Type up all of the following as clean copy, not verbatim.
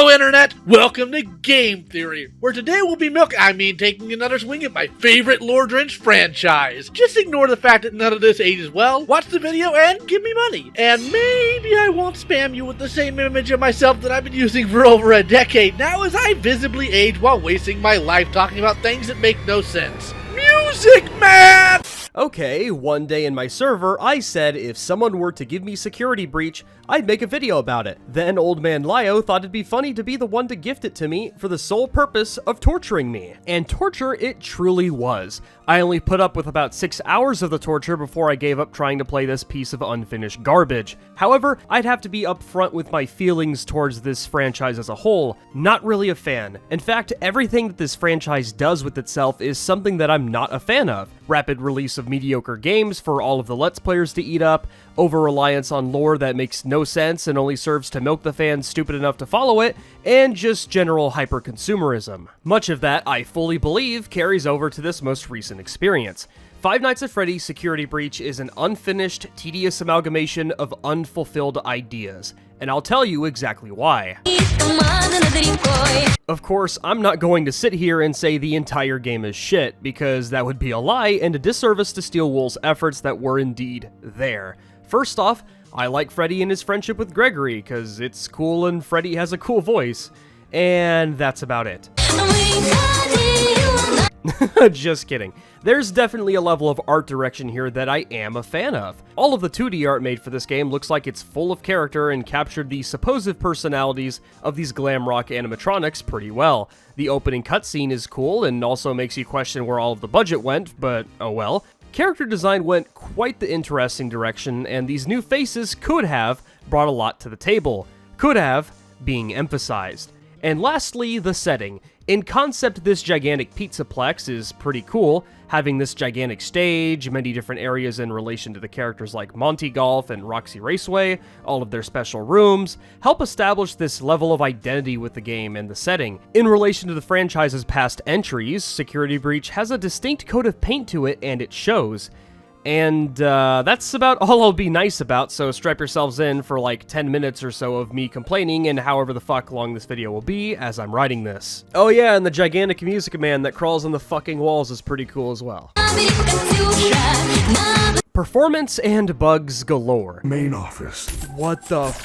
Hello Internet! Welcome to Game Theory, where today we'll be taking another swing at my favorite lore-drenched franchise. Just ignore the fact that none of this ages well, watch the video and give me money. And maybe I won't spam you with the same image of myself that I've been using for over a decade now, as I visibly age while wasting my life talking about things that make no sense. Music, man! Okay, one day in my server, I said if someone were to give me security breach, I'd make a video about it. Then old man Lio thought it'd be funny to be the one to gift it to me for the sole purpose of torturing me. And torture it truly was. I only put up with about 6 hours of the torture before I gave up trying to play this piece of unfinished garbage. However, I'd have to be upfront with my feelings towards this franchise as a whole. Not really a fan. In fact, everything that this franchise does with itself is something that I'm not a fan of. Rapid release of mediocre games for all of the Let's Players to eat up, over-reliance on lore that makes no sense and only serves to milk the fans stupid enough to follow it, and just general hyper-consumerism. Much of that, I fully believe, carries over to this most recent experience. Five Nights at Freddy's Security Breach is an unfinished, tedious amalgamation of unfulfilled ideas, and I'll tell you exactly why. Of course, I'm not going to sit here and say the entire game is shit, because that would be a lie and a disservice to Steel Wool's efforts that were indeed there. First off, I like Freddy and his friendship with Gregory, because it's cool and Freddy has a cool voice. And that's about it. Just kidding. There's definitely a level of art direction here that I am a fan of. All of the 2D art made for this game looks like it's full of character and captured the supposed personalities of these glam rock animatronics pretty well. The opening cutscene is cool and also makes you question where all of the budget went, but oh well. Character design went quite the interesting direction, and these new faces could have brought a lot to the table. Could have being emphasized. And lastly, the setting. In concept, this gigantic pizzaplex is pretty cool, having this gigantic stage, many different areas in relation to the characters like Monty Golf and Roxy Raceway, all of their special rooms, help establish this level of identity with the game and the setting. In relation to the franchise's past entries, Security Breach has a distinct coat of paint to it, and it shows. And that's about all I'll be nice about, so strap yourselves in for like 10 minutes or so of me complaining and however the fuck long this video will be as I'm writing this. Oh yeah, and the gigantic music man that crawls on the fucking walls is pretty cool as well. Performance and bugs galore. Main office. What the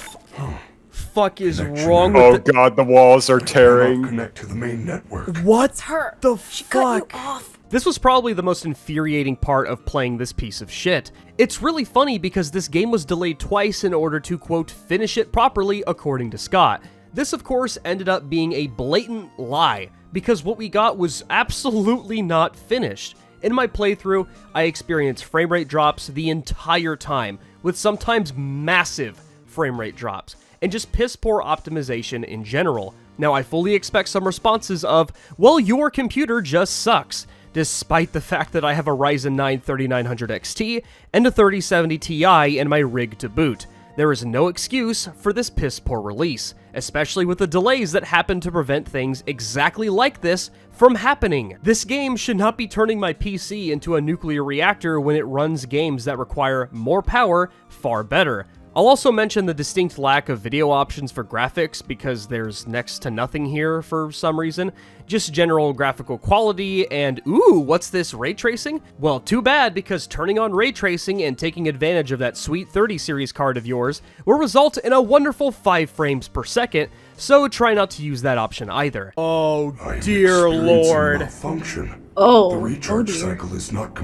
fuck is wrong with Oh god, the walls are tearing. Connect to the main network. What her. the She fuck? cut you off. This was probably the most infuriating part of playing this piece of shit. It's really funny because this game was delayed twice in order to, quote, finish it properly, according to Scott. This, of course, ended up being a blatant lie, because what we got was absolutely not finished. In my playthrough, I experienced frame rate drops the entire time, with sometimes massive frame rate drops, and just piss-poor optimization in general. Now, I fully expect some responses of, well, your computer just sucks, despite the fact that I have a Ryzen 9 3900 XT and a 3070 Ti in my rig to boot. There is no excuse for this piss-poor release, especially with the delays that happen to prevent things exactly like this from happening. This game should not be turning my PC into a nuclear reactor when it runs games that require more power far better. I'll also mention the distinct lack of video options for graphics because there's next to nothing here for some reason. Just general graphical quality and, ooh, what's this, ray tracing? Well, too bad, because turning on ray tracing and taking advantage of that sweet 30 series card of yours will result in a wonderful 5 frames per second, so try not to use that option either. Oh, dear lord. Malfunction. Oh. The recharge cycle is not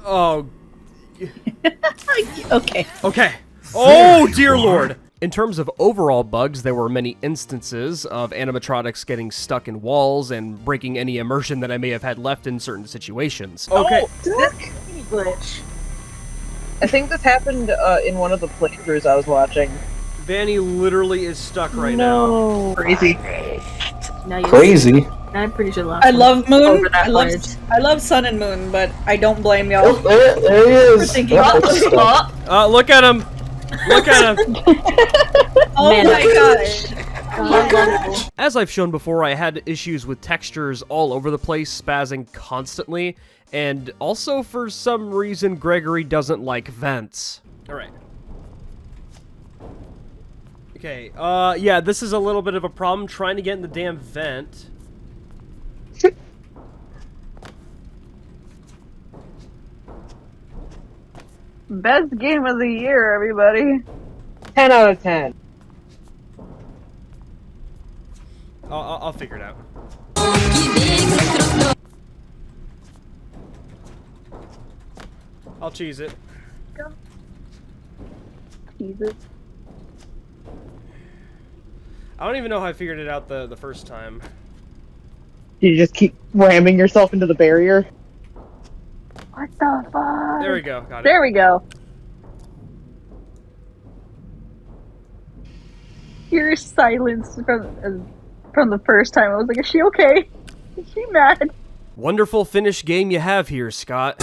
Oh. Okay. Okay. Oh, dear lord! In terms of overall bugs, there were many instances of animatronics getting stuck in walls and breaking any immersion that I may have had left in certain situations. Okay. Glitch. I think this happened in one of the playthroughs I was watching. Vanny literally is stuck right now. Crazy. Now you Crazy. I'm pretty sure last I love Moon. over that ledge. I love Sun and Moon, but I don't blame y'all. Oh, there he is. thinking Look at him! Look at him! Oh Man, my gosh. As I've shown before, I had issues with textures all over the place, spazzing constantly, and also for some reason Gregory doesn't like vents. Alright. Okay, yeah, this is a little bit of a problem trying to get in the damn vent. Best game of the year, everybody. 10 out of 10. I'll figure it out. I'll cheese it. Jesus. I don't even know how I figured it out the first time. You just keep ramming yourself into the barrier. What the fuck? There we go, got it. There we go. Your silence from the first time. I was like, is she okay? Is she mad? Wonderful finished game you have here, Scott.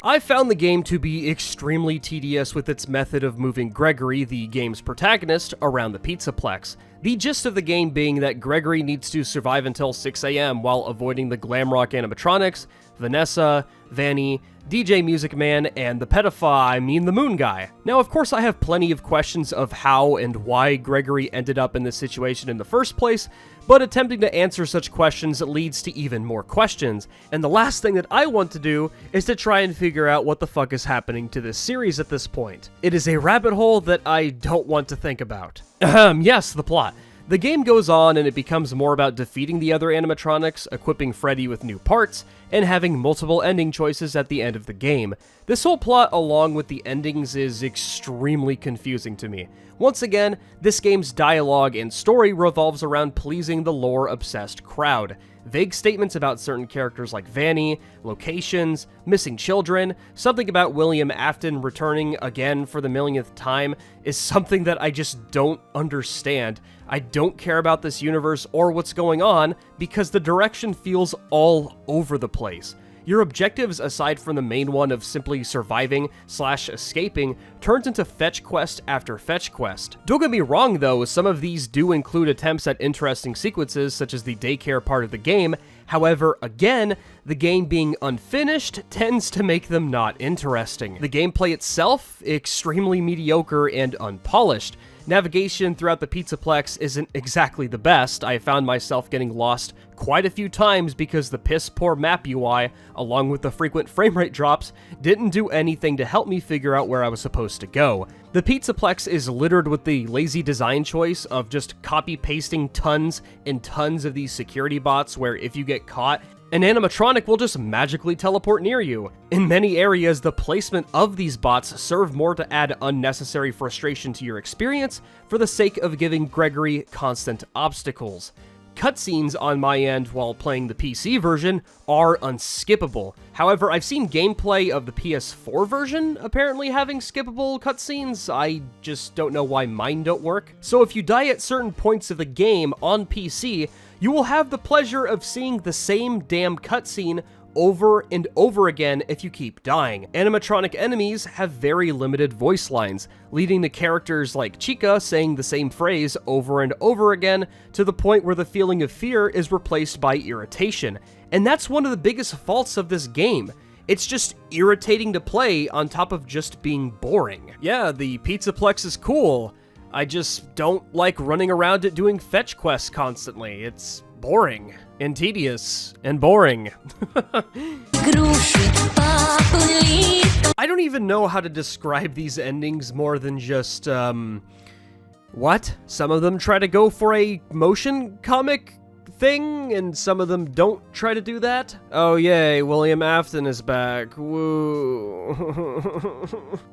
I found the game to be extremely tedious with its method of moving Gregory, the game's protagonist, around the Pizzaplex. The gist of the game being that Gregory needs to survive until 6 AM while avoiding the glam rock animatronics, Vanessa, Vanny, DJ Music Man, and the the moon guy. Now, of course, I have plenty of questions of how and why Gregory ended up in this situation in the first place, but attempting to answer such questions leads to even more questions, and the last thing that I want to do is to try and figure out what the fuck is happening to this series at this point. It is a rabbit hole that I don't want to think about. Yes, the plot. The game goes on and it becomes more about defeating the other animatronics, equipping Freddy with new parts, and having multiple ending choices at the end of the game. This whole plot, along with the endings, is extremely confusing to me. Once again, this game's dialogue and story revolves around pleasing the lore-obsessed crowd. Vague statements about certain characters like Vanny, locations, missing children, something about William Afton returning again for the millionth time is something that I just don't understand. I don't care about this universe or what's going on because the direction feels all over the place. Your objectives, aside from the main one of simply surviving/escaping, turns into fetch quest after fetch quest. Don't get me wrong though, some of these do include attempts at interesting sequences such as the daycare part of the game. However, again, the game being unfinished tends to make them not interesting. The gameplay itself, extremely mediocre and unpolished. Navigation throughout the Pizzaplex isn't exactly the best. I found myself getting lost quite a few times because the piss-poor map UI, along with the frequent framerate drops, didn't do anything to help me figure out where I was supposed to go. The Pizzaplex is littered with the lazy design choice of just copy-pasting tons and tons of these security bots where if you get caught, an animatronic will just magically teleport near you. In many areas, the placement of these bots serve more to add unnecessary frustration to your experience for the sake of giving Gregory constant obstacles. Cutscenes on my end while playing the PC version are unskippable. However, I've seen gameplay of the PS4 version apparently having skippable cutscenes. I just don't know why mine don't work. So if you die at certain points of the game on PC, you will have the pleasure of seeing the same damn cutscene over and over again if you keep dying. Animatronic enemies have very limited voice lines, leading to characters like Chica saying the same phrase over and over again to the point where the feeling of fear is replaced by irritation. And that's one of the biggest faults of this game. It's just irritating to play on top of just being boring. Yeah, the Pizzaplex is cool. I just don't like running around it doing fetch quests constantly. It's boring and tedious and boring. I don't even know how to describe these endings more than just, what? Some of them try to go for a motion comic thing, and some of them don't try to do that. Oh yay, William Afton is back. Woo.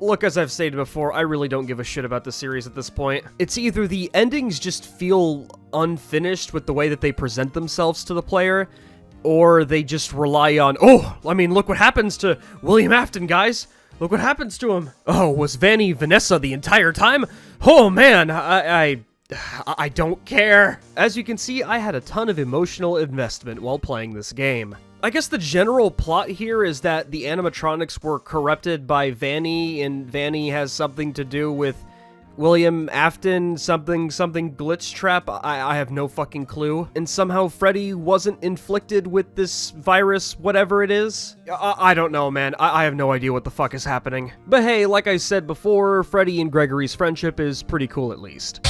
Look, as I've stated before, I really don't give a shit about the series at this point. It's either the endings just feel unfinished with the way that they present themselves to the player, or they just rely on, oh, I mean, look what happens to William Afton, guys. Look what happens to him. Oh, was Vanny Vanessa the entire time? Oh man, I don't care. As you can see, I had a ton of emotional investment while playing this game. I guess the general plot here is that the animatronics were corrupted by Vanny, and Vanny has something to do with William Afton something glitch trap, I have no fucking clue. And somehow Freddy wasn't inflicted with this virus, whatever it is. I don't know, man. I have no idea what the fuck is happening. But hey, like I said before, Freddy and Gregory's friendship is pretty cool at least.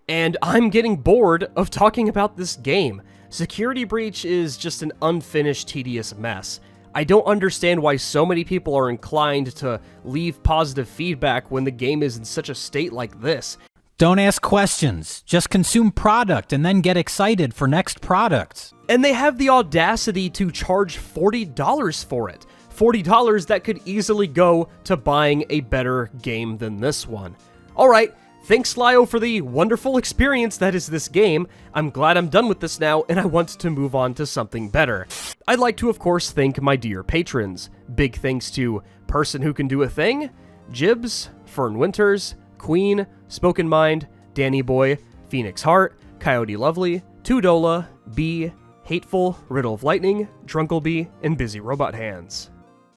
And I'm getting bored of talking about this game. Security Breach is just an unfinished, tedious mess. I don't understand why so many people are inclined to leave positive feedback when the game is in such a state like this. Don't ask questions. Just consume product and then get excited for next products. And they have the audacity to charge $40 for it. $40 that could easily go to buying a better game than this one. Alright, thanks Lyo for the wonderful experience that is this game. I'm glad I'm done with this now, and I want to move on to something better. I'd like to, of course, thank my dear patrons. Big thanks to Person Who Can Do a Thing, Jibz, Fern Winters, Queen, Spoken Mind, Danny Boy, PhoenixHeart, Coyote Lovely, Tudola, B, Hateful, RiddleofLighting, DrunkleBee, and BusyRobotHands.